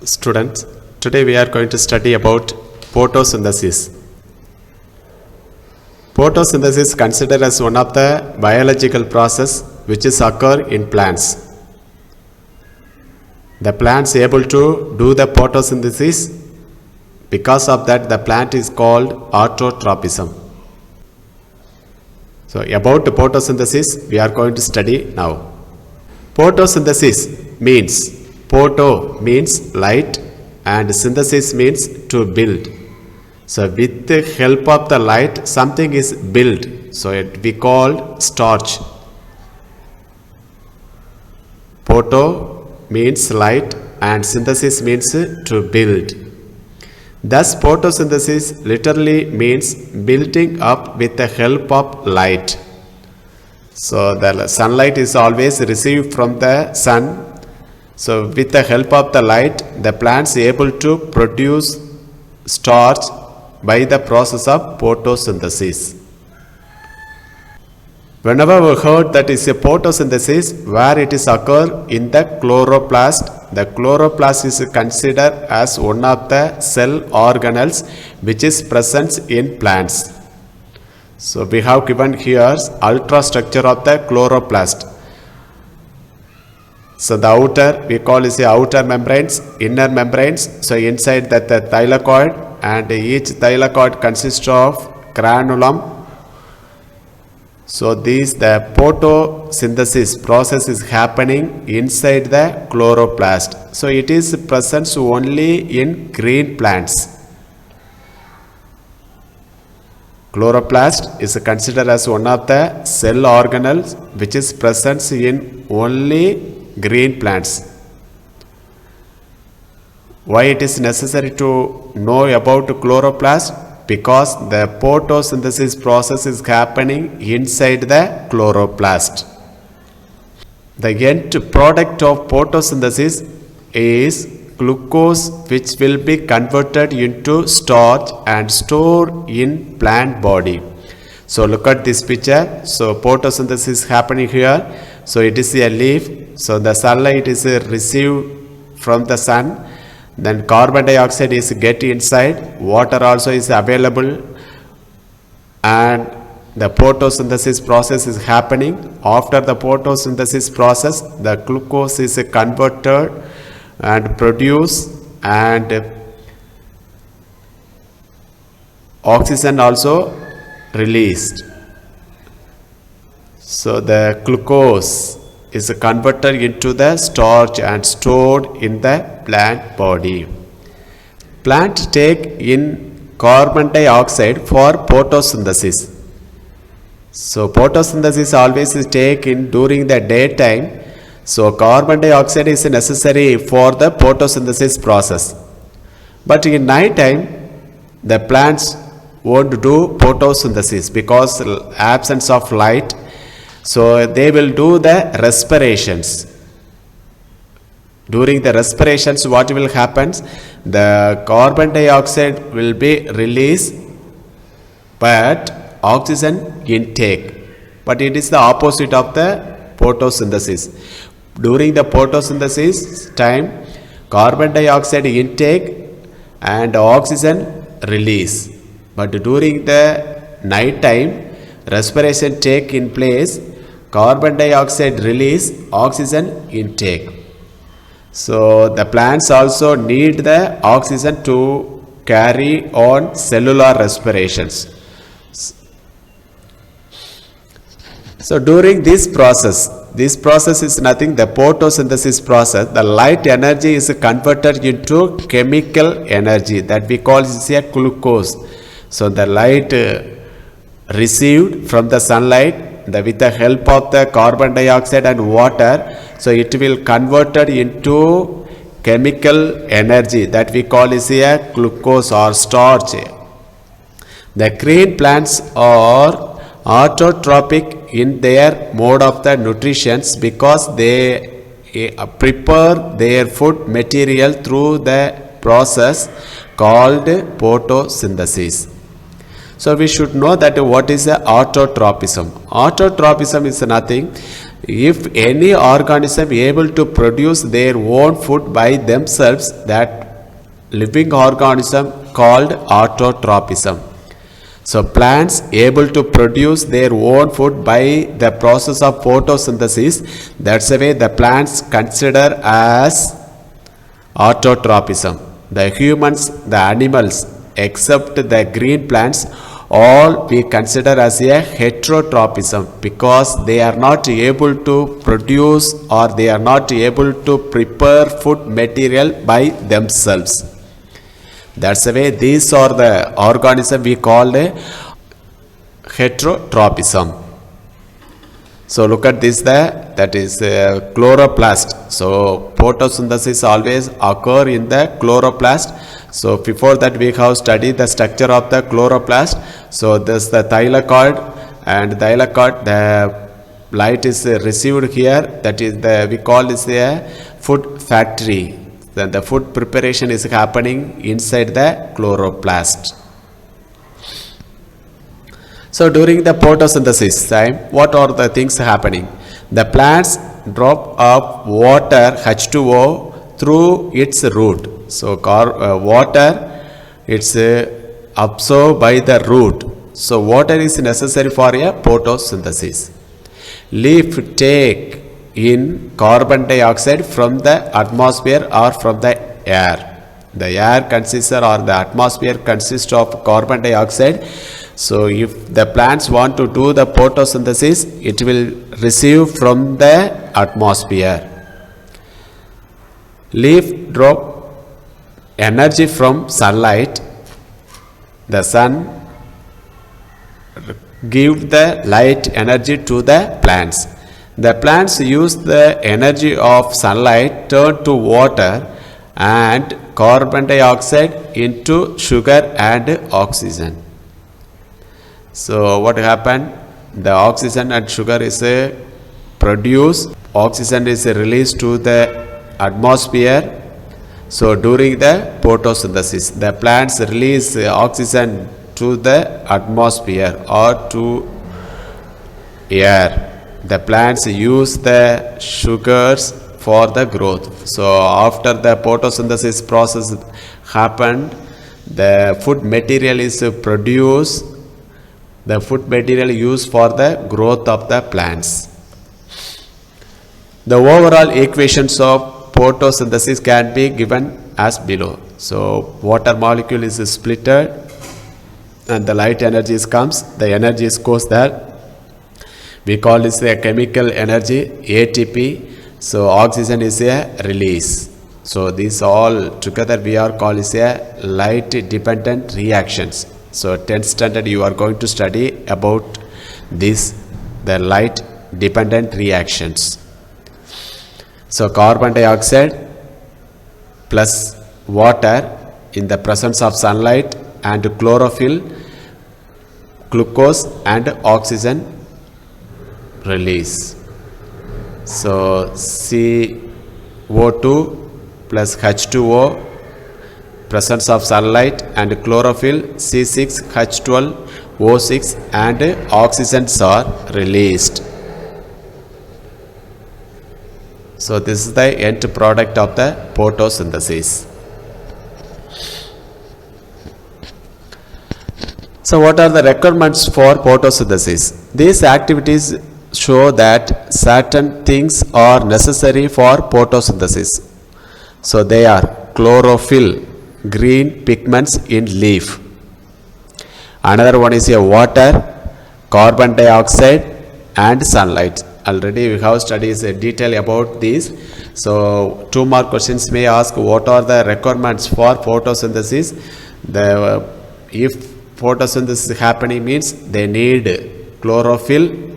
Students, today we are going to study about photosynthesis. Photosynthesis is considered as one of the biological process which is occur in plants. The plants able to do the photosynthesis, because of that the plant is called autotropism. So about the photosynthesis we are going to study now. Photosynthesis means, photo means light and synthesis means to build. So with the help of the light something is built, so it we called starch. Photo means light and synthesis means to build. Thus photosynthesis literally means building up with the help of light. So the sunlight is always received from the sun. So with the help of the light the plants able to produce starch by the process of photosynthesis. Whenever we heard that is a photosynthesis where it is occur in the chloroplast, the chloroplast is considered as one of the cell organelles which is present in plants. So we have given here ultrastructure of the chloroplast. So the outer we call is the outer membranes, inner membranes. So inside that the thylakoid, and each thylakoid consists of granulum. So the photosynthesis process is happening inside the chloroplast. So it is present only in green plants. Chloroplast is considered as one of the cell organelles which is present in only green plants. Why it is necessary to know about chloroplast? Because the photosynthesis process is happening inside the chloroplast. The end product of photosynthesis is glucose, which will be converted into starch and stored in plant body. So look at this picture. So photosynthesis is happening here. So it is a leaf. So the sunlight is received from the sun. Then carbon dioxide is get inside, water also is available, and the photosynthesis process is happening. After the photosynthesis process, the glucose is converted and produced, and oxygen also released. So the glucose is converted into the starch and stored in the plant body. Plant take in carbon dioxide for photosynthesis. So photosynthesis always is taken during the daytime. So carbon dioxide is necessary for the photosynthesis process. But in night time the plants won't do photosynthesis because absence of light. So they will do the respirations. During the respirations what will happen? The carbon dioxide will be released but oxygen intake. But it is the opposite of the photosynthesis. During the photosynthesis time carbon dioxide intake and oxygen release. But during the night time respiration take in place, carbon dioxide release, oxygen intake. So the plants also need the oxygen to carry on cellular respirations. So during this process is nothing, the photosynthesis process, the light energy is converted into chemical energy that we call is a glucose. So the light received from the sunlight, with the help of the carbon dioxide and water, so it will converted into chemical energy that we call is a glucose or starch. The green plants are autotrophic in their mode of the nutrition because they prepare their food material through the process called photosynthesis. So we should know that what is a autotropism. Autotropism is nothing. If any organism able to produce their own food by themselves, that living organism called autotropism. So plants able to produce their own food by the process of photosynthesis, that's the way the plants consider as autotropism. The humans, the animals, except the green plants, all we consider as a heterotropism, because they are not able to produce or they are not able to prepare food material by themselves. That's the way these are the organisms we call a heterotropism. So look at this there, that is chloroplast. So photosynthesis always occur in the chloroplast. So before that we have studied the structure of the chloroplast. So this the thylakoid, and thylakoid, the light is received here, that is the we call this a food factory. Then the food preparation is happening inside the chloroplast. So during the photosynthesis time, what are the things happening? The plants drop up water H2O through its root. So water, it's absorbed by the root. So water is necessary for a photosynthesis. Leaf take in carbon dioxide from the atmosphere or from the air. The air consists or the atmosphere consists of carbon dioxide. So if the plants want to do the photosynthesis, it will receive from the atmosphere. Leaf drop energy from sunlight. The sun give the light energy to the plants. The plants use the energy of sunlight turn to water and carbon dioxide into sugar and oxygen. So what happened? The oxygen and sugar is produced. Oxygen is released to the atmosphere. So during the photosynthesis, the plants release oxygen to the atmosphere or to air. The plants use the sugars for the growth. So after the photosynthesis process happened, the food material is produced. The food material used for the growth of the plants. The overall equations of photosynthesis can be given as below. So water molecule is splitted and the light energy comes, the energy goes there. We call this a chemical energy, ATP. So oxygen is a release. So these all together we are called is a light dependent reactions. So 10th standard you are going to study about this, the light dependent reactions. So carbon dioxide plus water in the presence of sunlight and chlorophyll, glucose and oxygen release. So CO2 plus H2O, presence of sunlight and chlorophyll, C6H12O6 and oxygens are released. So this is the end product of the photosynthesis. So what are the requirements for photosynthesis? These activities show that certain things are necessary for photosynthesis. So they are chlorophyll, green pigments in leaf. Another one is a water, carbon dioxide and sunlight. Already we have studied in detail about these. So 2 more questions may ask what are the requirements for photosynthesis. If photosynthesis is happening means they need chlorophyll,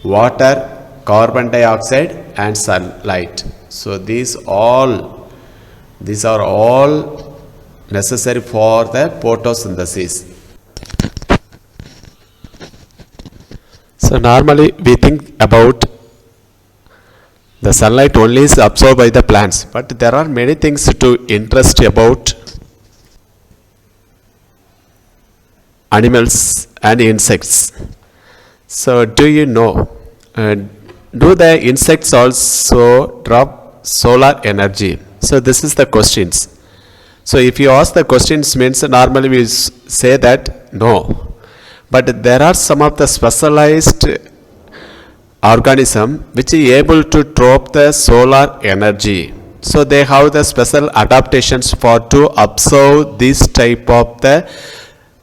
water, carbon dioxide and sunlight. So these are all necessary for the photosynthesis. So normally we think about the sunlight only is absorbed by the plants, but there are many things to interest about animals and insects. So do you know Do the insects also drop solar energy? So this is the questions. So if you ask the questions means normally we say that no. But there are some of the specialized organism which is able to drop the solar energy. So they have the special adaptations for to absorb this type of the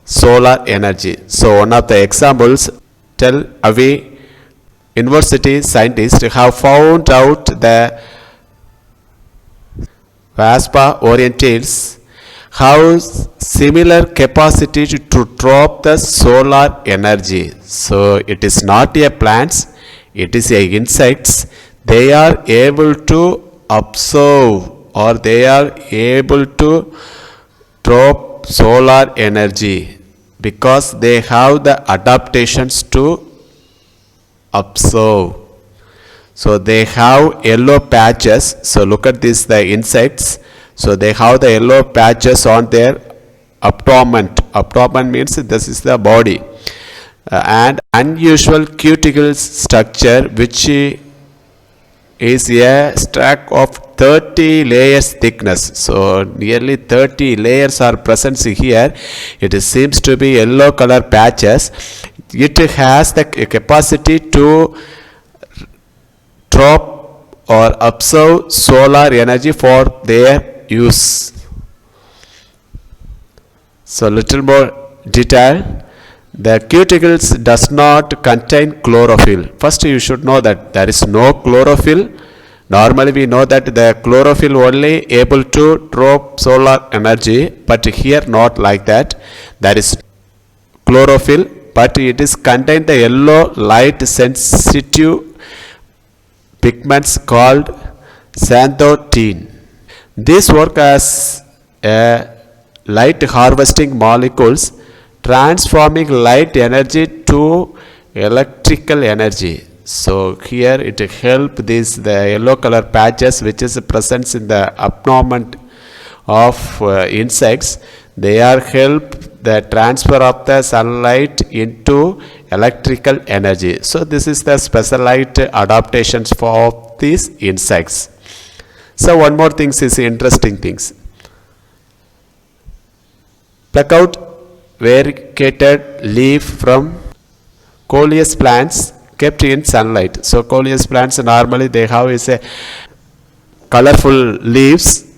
solar energy. So one of the examples, Tel Aviv University scientists have found out the Vespa orientales have similar capacity to drop the solar energy. So it is not a plants, it is a insects. They are able to absorb or they are able to drop solar energy because they have the adaptations to absorb. So they have yellow patches. So look at this, the insects. So they have the yellow patches on their abdomen. Abdomen means this is the body. And unusual cuticle structure which is a stack of 30 layers thickness. So nearly 30 layers are present here. It seems to be yellow color patches. It has the capacity to drop or absorb solar energy for their use. So little more detail. The cuticles does not contain chlorophyll. First you should know that there is no chlorophyll. Normally we know that the chlorophyll only able to drop solar energy, but here not like that. There is chlorophyll, but it is contain the yellow light sensitive pigments called xanthotene. This work as a light harvesting molecules, transforming light energy to electrical energy. So here it help this the yellow color patches which is present in the abdomen of insects. They are help the transfer of the sunlight into electrical energy. So this is the specialized adaptations for these insects. So one more thing is interesting things. Pluck out variegated leaf from coleus plants kept in sunlight. So coleus plants normally they have is a colorful leaves.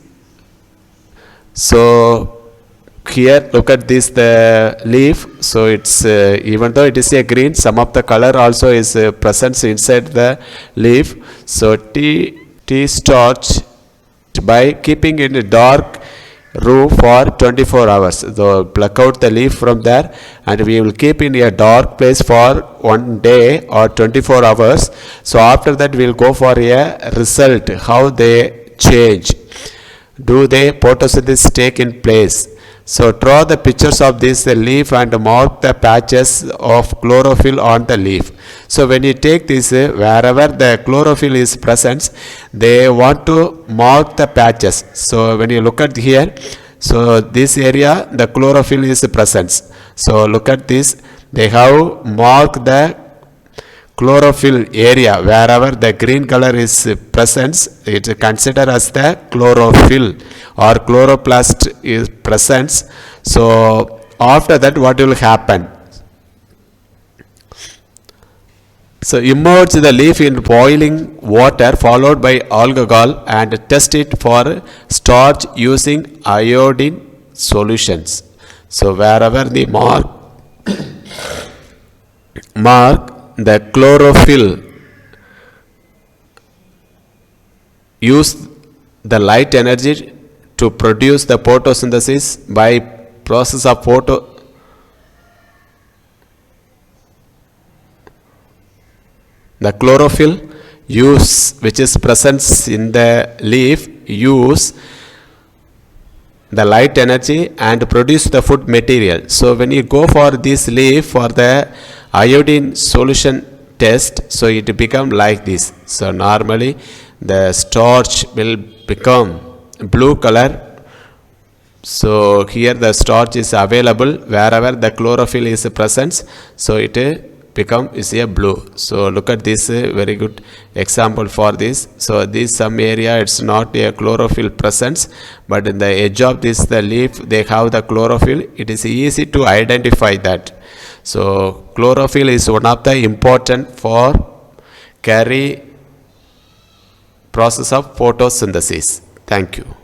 So here look at this the leaf. So it's even though it is a green, some of the color also is present inside the leaf. So tea starch by keeping in a dark room for 24 hours. So pluck out the leaf from there and we will keep in a dark place for 1 day or 24 hours. So after that we will go for a result, how they change. Do they photosynthesis take in place? So draw the pictures of this leaf and mark the patches of chlorophyll on the leaf. So when you take this, wherever the chlorophyll is present, they want to mark the patches. So when you look at here, so this area the chlorophyll is present. So look at this, they have marked the chlorophyll area. Wherever the green color is present, it is considered as the chlorophyll or chloroplast is present. So after that what will happen? So immerse the leaf in boiling water followed by alcohol and test it for starch using iodine solutions. So wherever the mark the chlorophyll, use the light energy to produce the photosynthesis by process of the chlorophyll use which is present in the leaf, use the light energy and produce the food material. So when you go for this leaf for the iodine solution test, so it become like this. So normally the starch will become blue color. So here the starch is available wherever the chlorophyll is present. So it become is a blue. So look at this very good example for this. So this some area it's not a chlorophyll presence, but in the edge of this the leaf they have the chlorophyll. It is easy to identify that. So chlorophyll is one of the important for carry process of photosynthesis. Thank you.